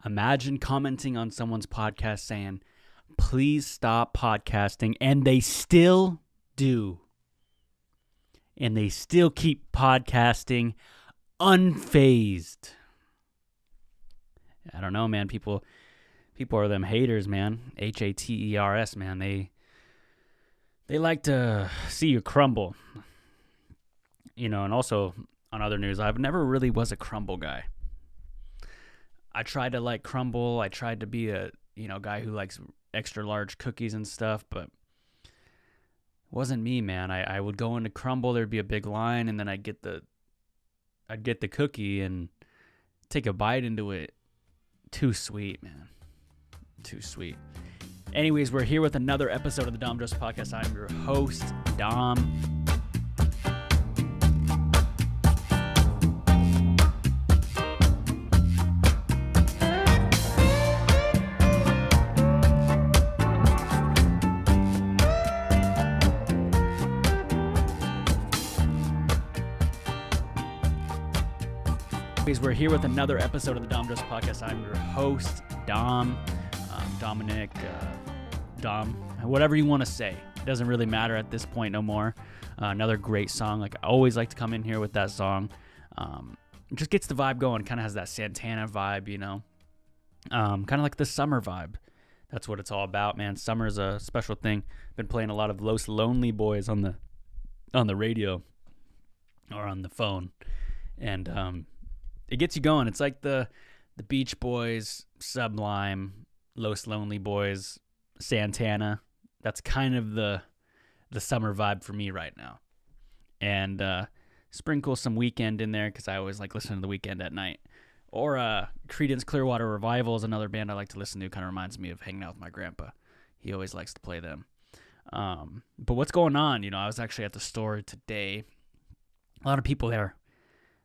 Imagine commenting on someone's podcast saying, please stop podcasting, and they still do. And they still keep podcasting unfazed. I don't know, man. People are them haters, man. Haters, man. They like to see you crumble. And also on other news, I've never really was a crumble guy. I tried to like crumble. I tried to be a, guy who likes extra large cookies and stuff, but it wasn't me, man. I would go into crumble, there'd be a big line, and then I'd get the cookie and take a bite into it. Too sweet, man. Too sweet. Anyways, we're here with another episode of the Dom Joseph Podcast. I'm your host, Dom. We're here with another episode of the Dom Joseph Podcast. I'm your host, Dom, Dominic, Dom, whatever you want to say. It doesn't really matter at this point no more. Another great song. Like, I always like to come in here with that song. It just gets the vibe going. Kind of has that Santana vibe, kind of like the summer vibe. That's what it's all about, man. Summer is a special thing. Been playing a lot of Los Lonely Boys on the radio or on the phone, and it gets you going. It's like the Beach Boys, Sublime, Los Lonely Boys, Santana. That's kind of the summer vibe for me right now. And sprinkle some Weekend in there because I always like listening to the Weekend at night. Or Creedence Clearwater Revival is another band I like to listen to. Kind of reminds me of hanging out with my grandpa. He always likes to play them. But what's going on? I was actually at the store today. A lot of people there.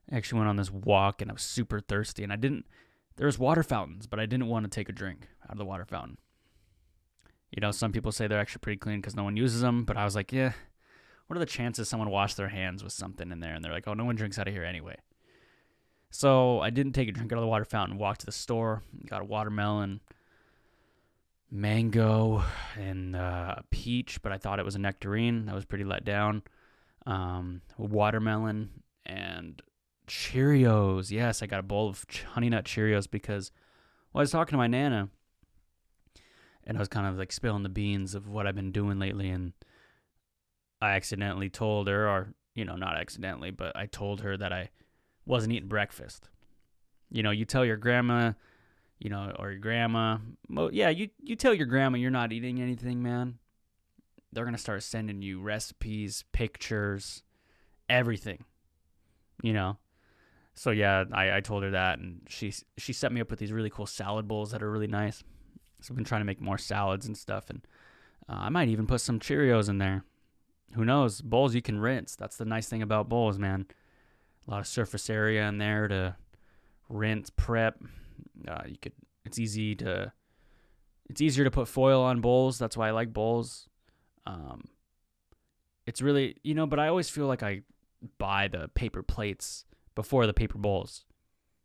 I actually went on this walk, and I was super thirsty, and there was water fountains, but I didn't want to take a drink out of the water fountain. Some people say they're actually pretty clean because no one uses them, but I was like, yeah, what are the chances someone washed their hands with something in there, and they're like, oh, no one drinks out of here anyway. So I didn't take a drink out of the water fountain, walked to the store, got a watermelon, mango, and a peach, but I thought it was a nectarine. I was pretty let down. Watermelon, and Cheerios. Yes, I got a bowl of Honey Nut Cheerios because I was talking to my Nana, and I was kind of like spilling the beans of what I've been doing lately, and I accidentally told her, or, not accidentally, but I told her that I wasn't eating breakfast. You tell your grandma, or your grandma, well, yeah, you tell your grandma you're not eating anything, man. They're going to start sending you recipes, pictures, everything, So yeah, I told her that, and she set me up with these really cool salad bowls that are really nice. So I've been trying to make more salads and stuff, and I might even put some Cheerios in there. Who knows? Bowls you can rinse. That's the nice thing about bowls, man. A lot of surface area in there to rinse, prep. It's easier to put foil on bowls. That's why I like bowls. It's really, but I always feel like I buy the paper plates before the paper bowls.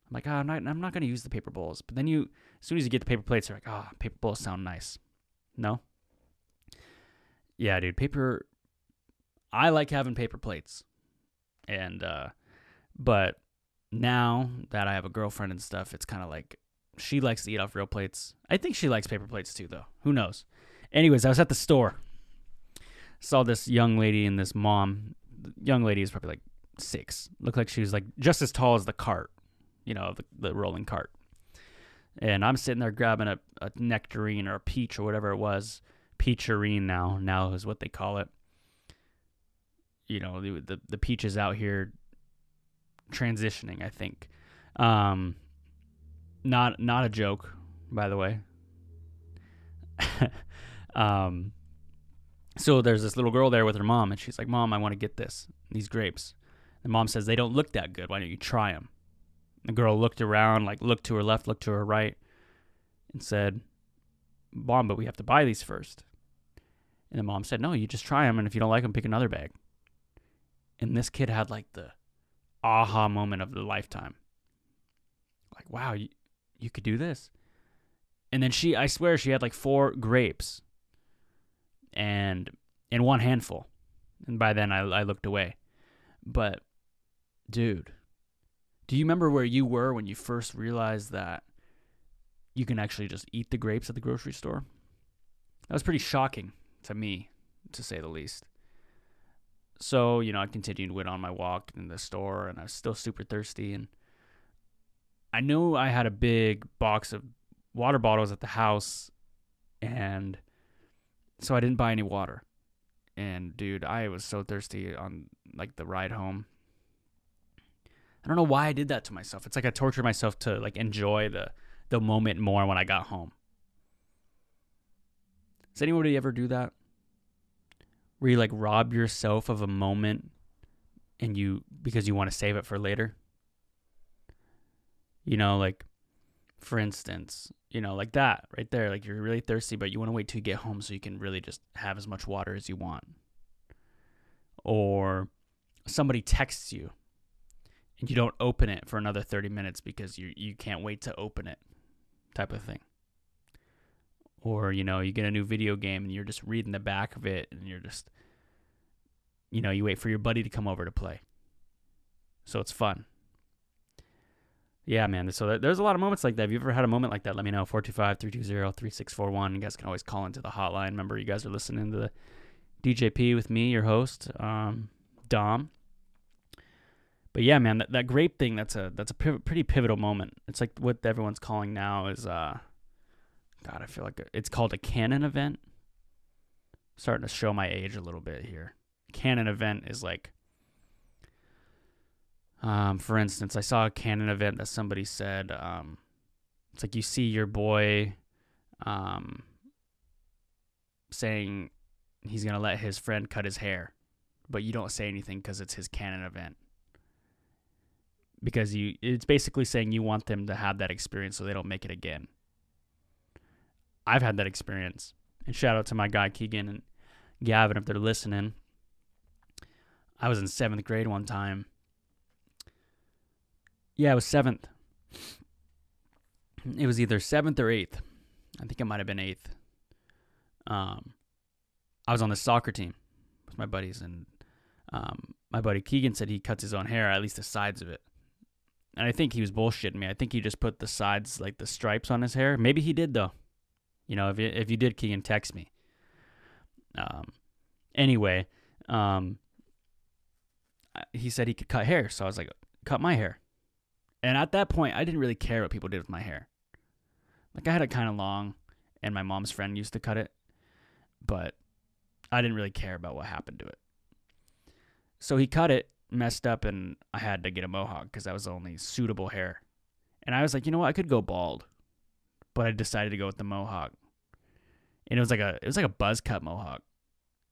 I'm like, I'm not going to use the paper bowls. But then as soon as you get the paper plates, you're like, paper bowls sound nice. No? Yeah, dude, I like having paper plates. And, but now that I have a girlfriend and stuff, it's kind of like, she likes to eat off real plates. I think she likes paper plates too, though. Who knows? Anyways, I was at the store. Saw this young lady and this mom. The young lady is probably like 6. Looked like she was like just as tall as the cart, the rolling cart. And I'm sitting there grabbing a nectarine or a peach or whatever it was. Peacherine now is what they call it. The peaches out here transitioning, I think. Not a joke, by the way. So there's this little girl there with her mom, and she's like, Mom, I want to get these grapes. The mom says, they don't look that good. Why don't you try them? The girl looked around, looked to her left, looked to her right, and said, Mom, but we have to buy these first. And the mom said, no, you just try them, and if you don't like them, pick another bag. And this kid had the aha moment of the lifetime. Like, wow, you could do this. And then I swear she had like 4 grapes and in one handful. And by then I looked away. But dude, do you remember where you were when you first realized that you can actually just eat the grapes at the grocery store? That was pretty shocking to me, to say the least. So, I continued, went on my walk in the store, and I was still super thirsty. And I knew I had a big box of water bottles at the house, and so I didn't buy any water. And dude, I was so thirsty on like the ride home. I don't know why I did that to myself. It's like I tortured myself to like enjoy the moment more when I got home. Does anybody ever do that? Where you like rob yourself of a moment because you want to save it for later? Like for instance, like that right there, like you're really thirsty, but you want to wait till you get home so you can really just have as much water as you want. Or somebody texts you and you don't open it for another 30 minutes because you can't wait to open it, type of thing. Or, you get a new video game and you're just reading the back of it and you're just, you wait for your buddy to come over to play. So it's fun. Yeah, man. So there's a lot of moments like that. Have you ever had a moment like that? Let me know. 425-320-3641. You guys can always call into the hotline. Remember, you guys are listening to the DJP with me, your host, Dom. But yeah, man, that grape thing, that's a pretty pivotal moment. It's like what everyone's calling now is, God, I feel like it's called a canon event. Starting to show my age a little bit here. Canon event is like, for instance, I saw a canon event that somebody said, it's like you see your boy saying he's going to let his friend cut his hair, but you don't say anything because it's his canon event. Because it's basically saying you want them to have that experience so they don't make it again. I've had that experience. And shout out to my guy Keegan and Gavin if they're listening. I was in 7th grade one time. Yeah, it was 7th. It was either 7th or 8th. I think it might have been 8th. I was on the soccer team with my buddies, and my buddy Keegan said he cuts his own hair, at least the sides of it. And I think he was bullshitting me. I think he just put the sides, like the stripes on his hair. Maybe he did, though. If you did, Keegan, text me. Anyway, he said he could cut hair, so I was like, cut my hair. And at that point, I didn't really care what people did with my hair. Like, I had it kind of long, and my mom's friend used to cut it, but I didn't really care about what happened to it. So he cut it, messed up, and I had to get a mohawk because that was the only suitable hair. And I was like, you know what? I could go bald, but I decided to go with the mohawk. And it was like a buzz cut mohawk.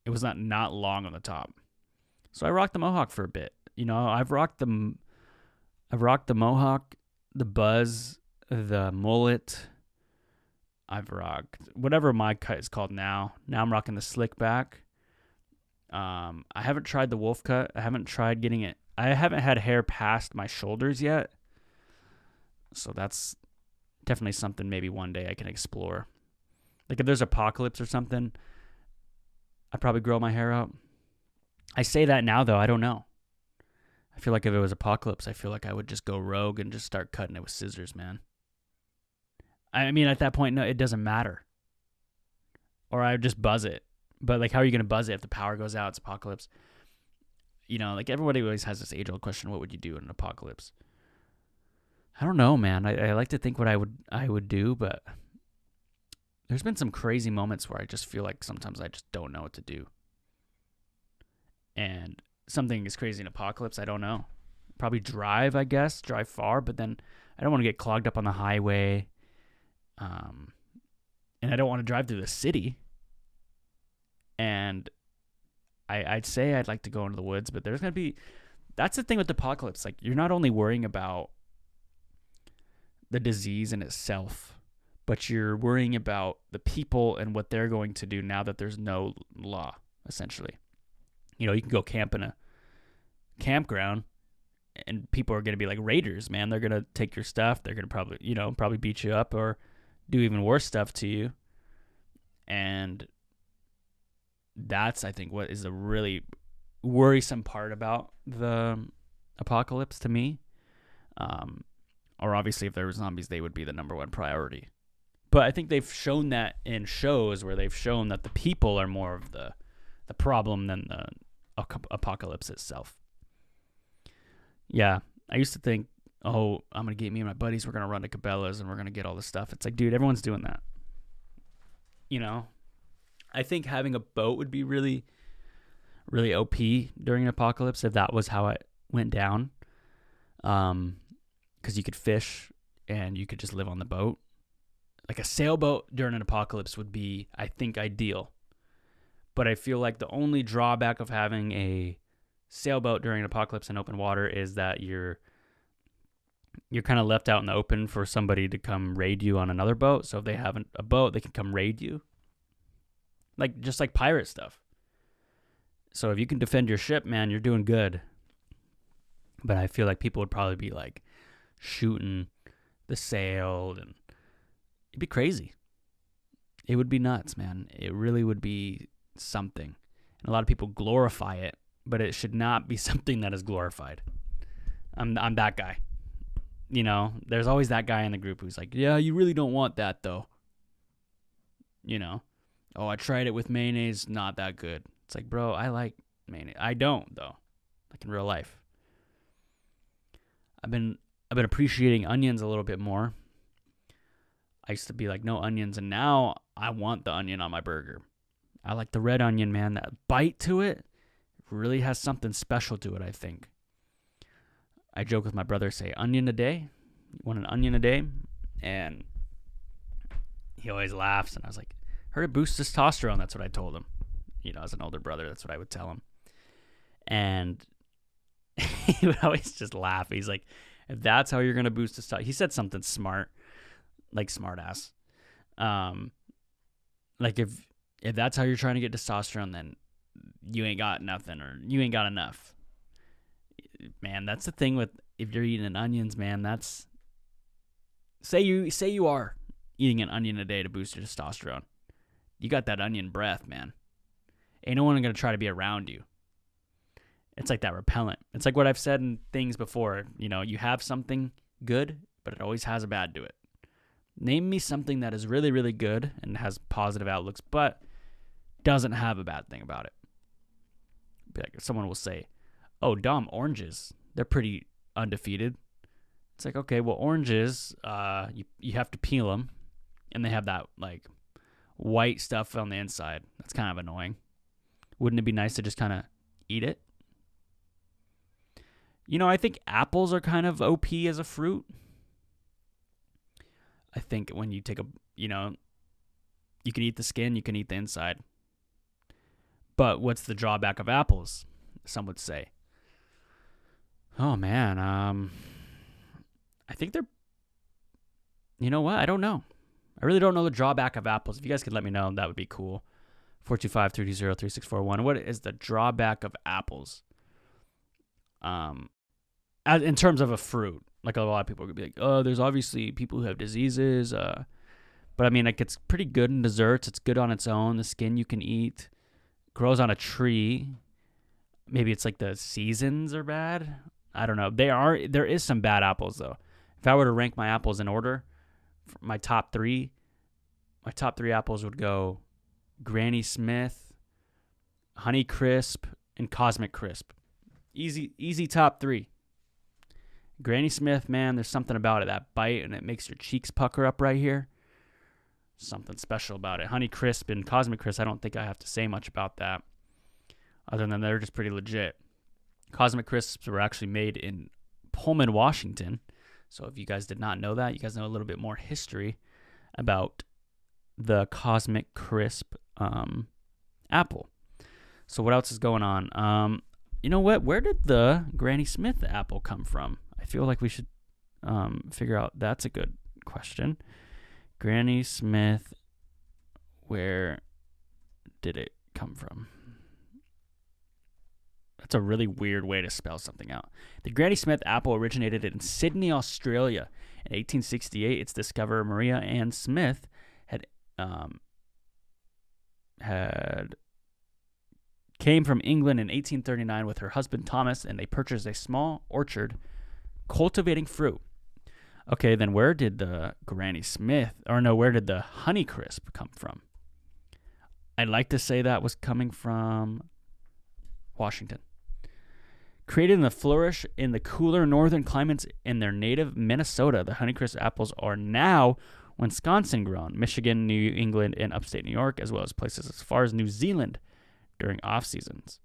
It was not long on the top. So I rocked the mohawk for a bit. I've rocked the mohawk, the buzz, the mullet. I've rocked whatever my cut is called now. Now I'm rocking the slick back. I haven't tried the wolf cut. I haven't tried getting it. I haven't had hair past my shoulders yet. So that's definitely something maybe one day I can explore. Like if there's apocalypse or something, I'd probably grow my hair out. I say that now, though. I don't know. I feel like if it was apocalypse, I feel like I would just go rogue and just start cutting it with scissors, man. I mean, at that point, no, it doesn't matter. Or I would just buzz it. But, like, how are you going to buzz it if the power goes out? It's apocalypse. Like, everybody always has this age-old question, what would you do in an apocalypse? I don't know, man. I like to think what I would do, but there's been some crazy moments where I just feel like sometimes I just don't know what to do. And something is crazy in apocalypse, I don't know. Probably drive, I guess. Drive far, but then I don't want to get clogged up on the highway. And I don't want to drive through the city. And I'd say I'd like to go into the woods, but there's going to be... That's the thing with the apocalypse. Like, you're not only worrying about the disease in itself, but you're worrying about the people and what they're going to do now that there's no law, essentially. You can go camp in a campground, and people are going to be like raiders, man. They're going to take your stuff. They're going to probably beat you up or do even worse stuff to you. And that's, I think, what is the really worrisome part about the apocalypse to me. Or obviously, if there were zombies, they would be the number one priority. But I think they've shown that in shows where they've shown that the people are more of the problem than the apocalypse itself. Yeah, I used to think, oh, I'm going to get me and my buddies, we're going to run to Cabela's and we're going to get all this stuff. It's like, dude, everyone's doing that. You know? I think having a boat would be really, really OP during an apocalypse if that was how it went down. Because you could fish and you could just live on the boat. Like a sailboat during an apocalypse would be, I think, ideal. But I feel like the only drawback of having a sailboat during an apocalypse in open water is that you're kind of left out in the open for somebody to come raid you on another boat. So if they have a boat, they can come raid you. Just like pirate stuff. So if you can defend your ship, man, you're doing good. But I feel like people would probably be like shooting the sail, and it'd be crazy. It would be nuts, man. It really would be something. And a lot of people glorify it, but it should not be something that is glorified. I'm that guy. You know, there's always that guy in the group who's like, yeah, you really don't want that though. You know, oh, I tried it with mayonnaise, not that good. It's like, bro, I like mayonnaise. I don't though, like in real life. I've been appreciating onions a little bit more. I used to be like, no onions, and now I want the onion on my burger. I like the red onion, man. That bite to it really has something special to it, I think. I joke with my brother, say, onion a day? You want an onion a day? And he always laughs, and I was like, heard it boosts testosterone. That's what I told him. You know, as an older brother, that's what I would tell him. And he would always just laugh. He's like, if that's how you're going to boost testosterone. He said something smart, like smart ass. Like if that's how you're trying to get testosterone, then you ain't got nothing, or you ain't got enough. Man, that's the thing with, if you're eating onions, man, that's, say you are eating an onion a day to boost your testosterone. You got that onion breath, man. Ain't no one going to try to be around you. It's like that repellent. It's like what I've said in things before. You know, you have something good, but it always has a bad to it. Name me something that is really, really good and has positive outlooks, but doesn't have a bad thing about it. Like someone will say, oh, Dom, oranges, they're pretty undefeated. It's like, okay, well, oranges, you have to peel them, and they have that, like, white stuff on the inside. That's kind of annoying. Wouldn't it be nice to just kind of eat it? You know, I think apples are kind of OP as a fruit. I think when you take you can eat the skin, you can eat the inside. But what's the drawback of apples? Some would say. Oh, man. I think they're, you know what? I don't know. I really don't know the drawback of apples. If you guys could let me know, that would be cool. 425-320-3641. What is the drawback of apples? In terms of a fruit, like a lot of people could be like, oh, there's obviously people who have diseases. But I mean, like, it's pretty good in desserts. It's good on its own. The skin you can eat. Grows on a tree. Maybe it's like the seasons are bad. I don't know. There is some bad apples though. If I were to rank my apples in order, my top three apples would go Granny Smith, Honey Crisp, and Cosmic Crisp. Easy top three. Granny Smith, man, there's something about it, that bite, and it makes your cheeks pucker up right here. Something special about it. Honey Crisp and Cosmic Crisp, I don't think I have to say much about that, other than they're just pretty legit. Cosmic Crisps were actually made in Pullman, Washington. So if you guys did not know that, you guys know a little bit more history about the Cosmic Crisp apple. So what else is going on? You know what? Where did the Granny Smith apple come from? I feel like we should figure out. That's a good question. Granny Smith, where did it come from? That's a really weird way to spell something out. The Granny Smith apple originated in Sydney, Australia In 1868, its discoverer Maria Ann Smith had came from England in 1839 with her husband Thomas, and they purchased a small orchard cultivating fruit. Okay, then where did the where did the Honeycrisp come from? I'd like to say that was coming from Washington. Created in the flourish in the cooler northern climates in their native Minnesota, the Honeycrisp apples are now Wisconsin grown, Michigan, New England, and upstate New York, as well as places as far as New Zealand during off seasons.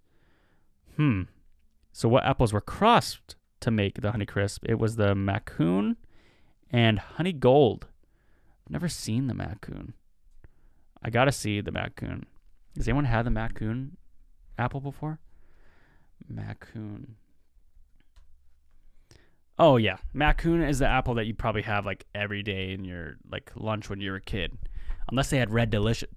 So what apples were crossed to make the Honeycrisp? It was the Maccoon and Honey Gold. I've never seen the Maccoon. I gotta see the Maccoon. Has anyone had the Maccoon apple before? Maccoon. Oh yeah, Maccoon is the apple that you probably have like every day in your like lunch when you were a kid, unless they had Red Delicious.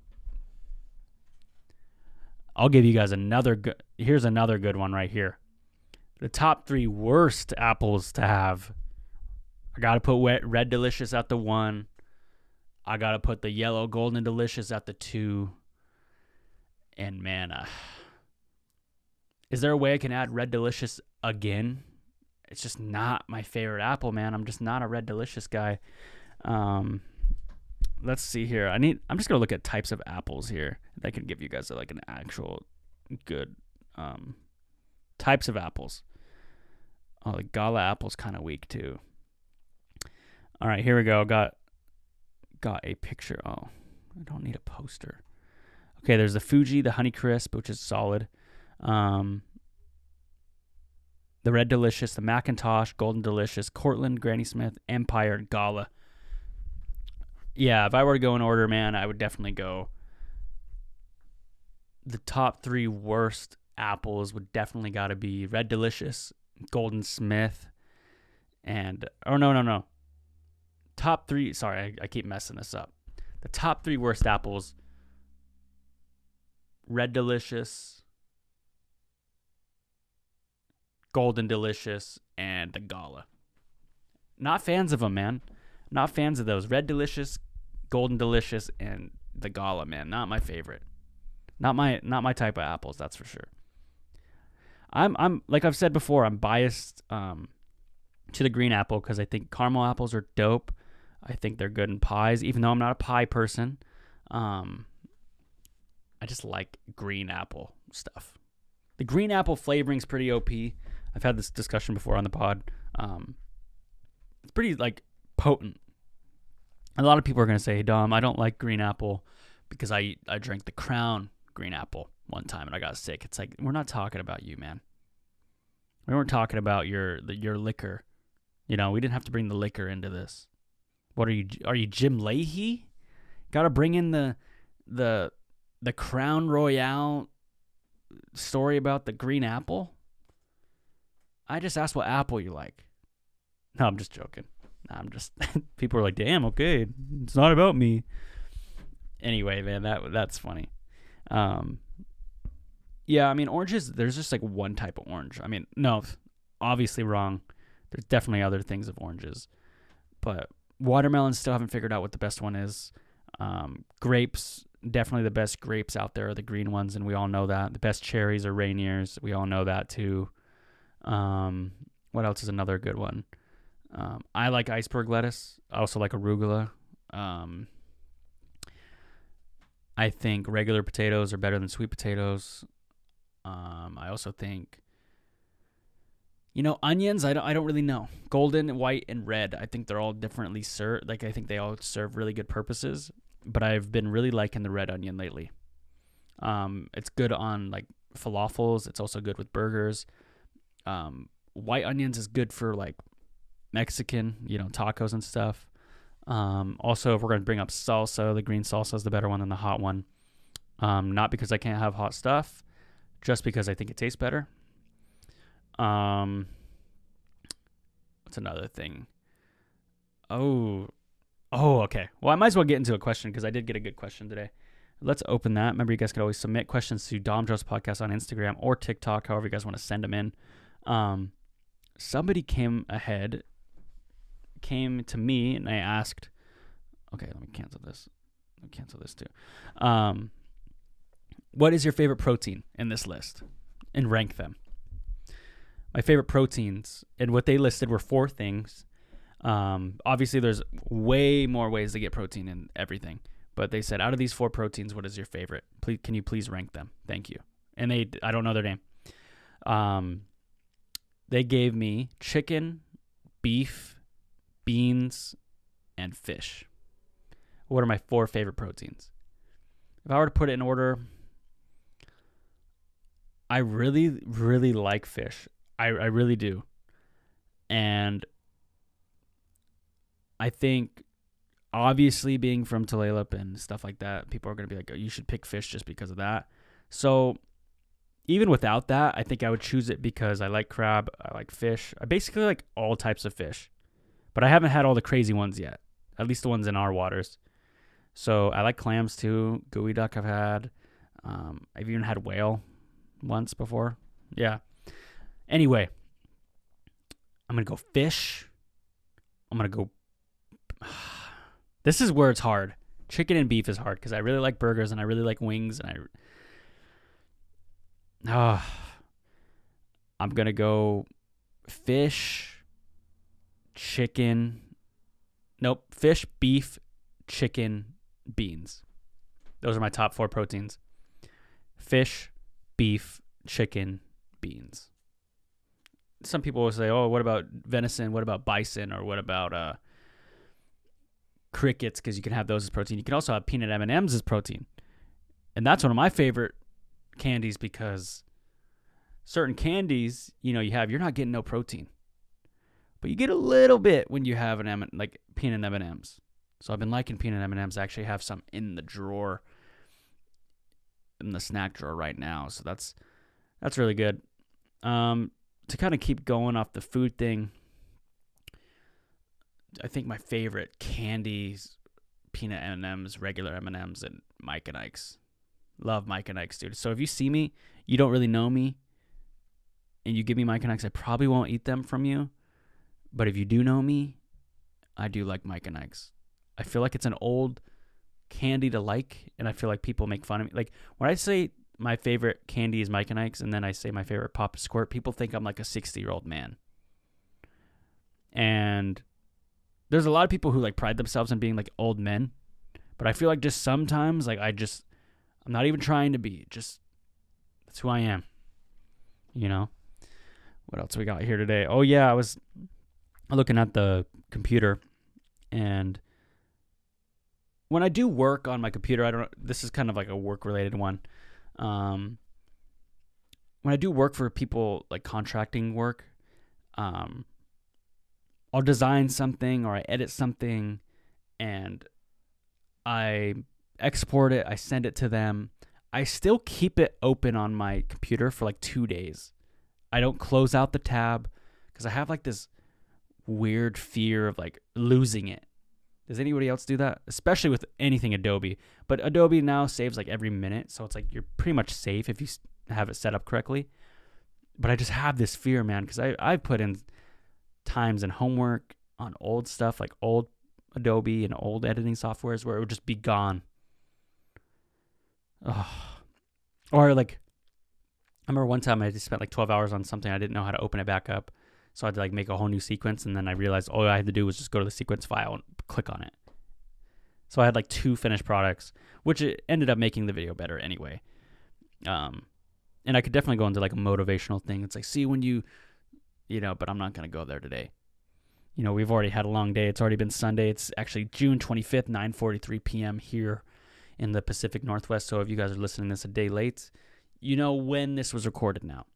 I'll give you guys another good. Here's another good one right here. The top 3 worst apples to have. I gotta put Red Delicious at the 1. I gotta put the yellow Golden Delicious at the 2. And man, is there a way I can add Red Delicious again? It's just not my favorite apple, man. I'm just not a Red Delicious guy. Let's see here. I'm just gonna look at types of apples here that can give you guys like an actual good types of apples. Oh, the Gala apple's kind of weak too. All right, here we go. Got a picture. Oh, I don't need a poster. Okay, there's the Fuji, the Honeycrisp, which is solid. The Red Delicious, the Macintosh, Golden Delicious, Cortland, Granny Smith, Empire, and Gala. Yeah, if I were to go in order, man, I would definitely go. The top 3 worst apples would definitely got to be Red Delicious, Golden Smith, and no. Top 3. Sorry, I keep messing this up. The top 3 worst apples: Red Delicious, Golden Delicious, and the Gala. Not fans of them, man. Not fans of those. Red Delicious, Golden Delicious, and the Gala, man. Not my favorite. Not my type of apples, that's for sure. I'm like I've said before, I'm biased to the green apple because I think caramel apples are dope. I think they're good in pies, even though I'm not a pie person. I just like green apple stuff. The green apple flavoring's pretty OP. I've had this discussion before on the pod. It's pretty like potent. A lot of people are going to say, hey, Dom, I don't like green apple because I drank the Crown green apple one time and I got sick. It's like, we're not talking about you, man. We weren't talking about your liquor. You know, we didn't have to bring the liquor into this. What are you Jim Leahy? Got to bring in the Crown Royale story about the green apple? I just asked what apple you like. No, I'm just joking. I'm just people are like, damn, okay, it's not about me. Anyway, man, that's funny. Yeah, I mean, oranges, there's just like one type of orange. I mean, no, obviously wrong. There's definitely other things of oranges. But watermelons, still haven't figured out what the best one is. Grapes, definitely the best grapes out there are the green ones, and we all know that. The best cherries are Rainiers. We all know that too. What else is another good one? I like iceberg lettuce. I also like arugula. I think regular potatoes are better than sweet potatoes. I also think, onions, I don't really know. Golden, white, and red, I think they're all differently served. Like, I think they all serve really good purposes, but I've been really liking the red onion lately. It's good on, like, falafels. It's also good with burgers. White onions is good for, like, Mexican, tacos and stuff. Also, if we're going to bring up salsa, the green salsa is the better one than the hot one. Not because I can't have hot stuff, just because I think it tastes better. What's another thing? Oh, okay. Well, I might as well get into a question because I did get a good question today. Let's open that. Remember, you guys could always submit questions to Dom Joe's Podcast on Instagram or TikTok, however you guys want to send them in. Somebody came ahead, came to me and I asked, okay, let me cancel this. Let me cancel this too. What is your favorite protein in this list? And rank them. My favorite proteins, and what they listed were 4 things. Obviously, there's way more ways to get protein in everything. But they said, out of these 4 proteins, what is your favorite? Can you please rank them? Thank you. And I don't know their name. They gave me chicken, beef, beans, and fish. What are my 4 favorite proteins? If I were to put it in order, I really, really like fish. I really do. And I think, obviously, being from Tulalip and stuff like that, people are going to be like, oh, you should pick fish just because of that. So even without that, I think I would choose it because I like crab, I like fish. I basically like all types of fish. But I haven't had all the crazy ones yet, at least the ones in our waters. So I like clams too. Gooey duck I've had. I've even had whale once before. Yeah. Anyway, I'm going to go fish. I'm going to go... This is where it's hard. Chicken and beef is hard because I really like burgers and I really like wings. And I'm going to go fish, chicken. Nope. Fish, beef, chicken, beans. Those are my top 4 proteins. Fish, beef, chicken, beans. Some people will say, oh, what about venison? What about bison? Or what about crickets? Because you can have those as protein. You can also have peanut M&Ms as protein. And that's one of my favorite candies because certain candies, you're not getting no protein. But you get a little bit when you have like peanut M&Ms. So I've been liking peanut M&Ms. I actually have some in the drawer, in the snack drawer right now. So that's really good. To kind of keep going off the food thing, I think my favorite candies, peanut M&Ms, regular M&Ms, and Mike and Ike's. Love Mike and Ike's, dude. So if you see me, you don't really know me, and you give me Mike and Ike's, I probably won't eat them from you. But if you do know me, I do like Mike and Ike's. I feel like it's an old candy to like, and I feel like people make fun of me. Like, when I say my favorite candy is Mike and Ike's, and then I say my favorite pop is Squirt, people think I'm like a 60-year-old man. And there's a lot of people who like pride themselves on being like old men, but I feel like just sometimes like I'm not even trying to be, just that's who I am. What else we got here today? Oh yeah, I was looking at the computer, and when I do work on my computer, this is kind of like a work related one. When I do work for people, like contracting work, I'll design something or I edit something and I export it, I send it to them. I still keep it open on my computer for like 2 days. I don't close out the tab because I have like this weird fear of like losing it. Does anybody else do that? Especially with anything Adobe. But Adobe now saves like every minute, so it's like you're pretty much safe if you have it set up correctly. But I just have this fear, man, because I put in times and homework on old stuff, like old Adobe and old editing softwares where it would just be gone. Oh. Or like, I remember one time I just spent like 12 hours on something. I didn't know how to open it back up. So I had to like make a whole new sequence, and then I realized all I had to do was just go to the sequence file and click on it. So I had like 2 finished products, which it ended up making the video better anyway. And I could definitely go into like a motivational thing. It's like, see when but I'm not going to go there today. We've already had a long day. It's already been Sunday. It's actually June 25th, 9:43 p.m. here in the Pacific Northwest. So if you guys are listening to this a day late, you know when this was recorded now.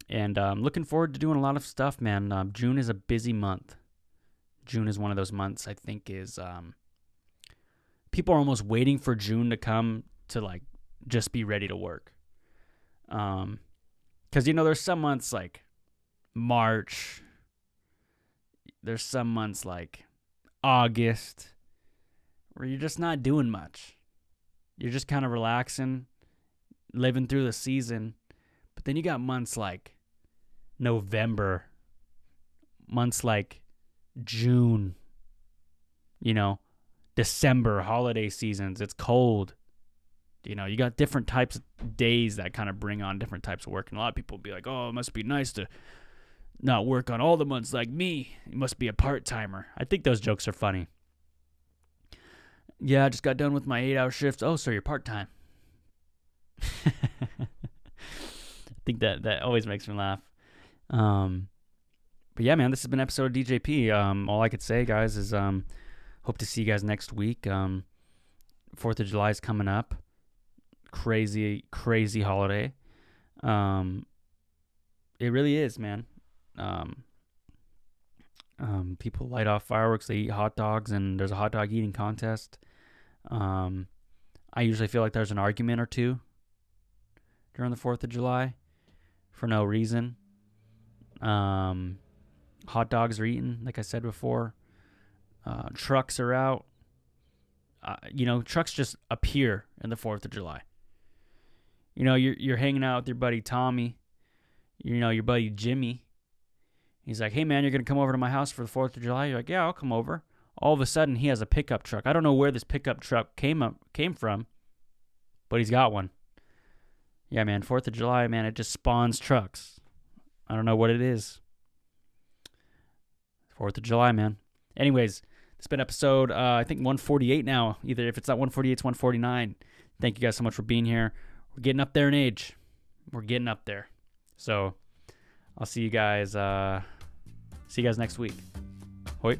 And I'm looking forward to doing a lot of stuff, man. June is a busy month. June is one of those months I think is people are almost waiting for June to come to like just be ready to work. Because there's some months like March. There's some months like August where you're just not doing much. You're just kind of relaxing, living through the season. But then you got months like November, months like June, December, holiday seasons. It's cold. You got different types of days that kind of bring on different types of work. And a lot of people will be like, oh, it must be nice to not work on all the months like me. You must be a part-timer. I think those jokes are funny. Yeah, I just got done with my 8-hour shifts. Oh, so you're part-time. I think that always makes me laugh. But yeah, man, this has been episode of DJP. All I could say, guys, is hope to see you guys next week. 4th of July is coming up. Crazy holiday. It really is, man. People light off fireworks, they eat hot dogs, and there's a hot dog eating contest. I usually feel like there's an argument or two during the 4th of July for no reason. Hot dogs are eaten, like I said before. Trucks are out. Trucks just appear in the 4th of July. You're hanging out with your buddy Tommy, your buddy Jimmy. He's like, hey, man, you're going to come over to my house for the 4th of July? You're like, yeah, I'll come over. All of a sudden, he has a pickup truck. I don't know where this pickup truck came from, but he's got one. Yeah, man, 4th of July, man, it just spawns trucks. I don't know what it is. 4th of July, man. Anyways, it's been episode, I think 148 now. Either if it's not 148, it's 149. Thank you guys so much for being here. We're getting up there in age. We're getting up there. So I'll see you guys next week. Hoi.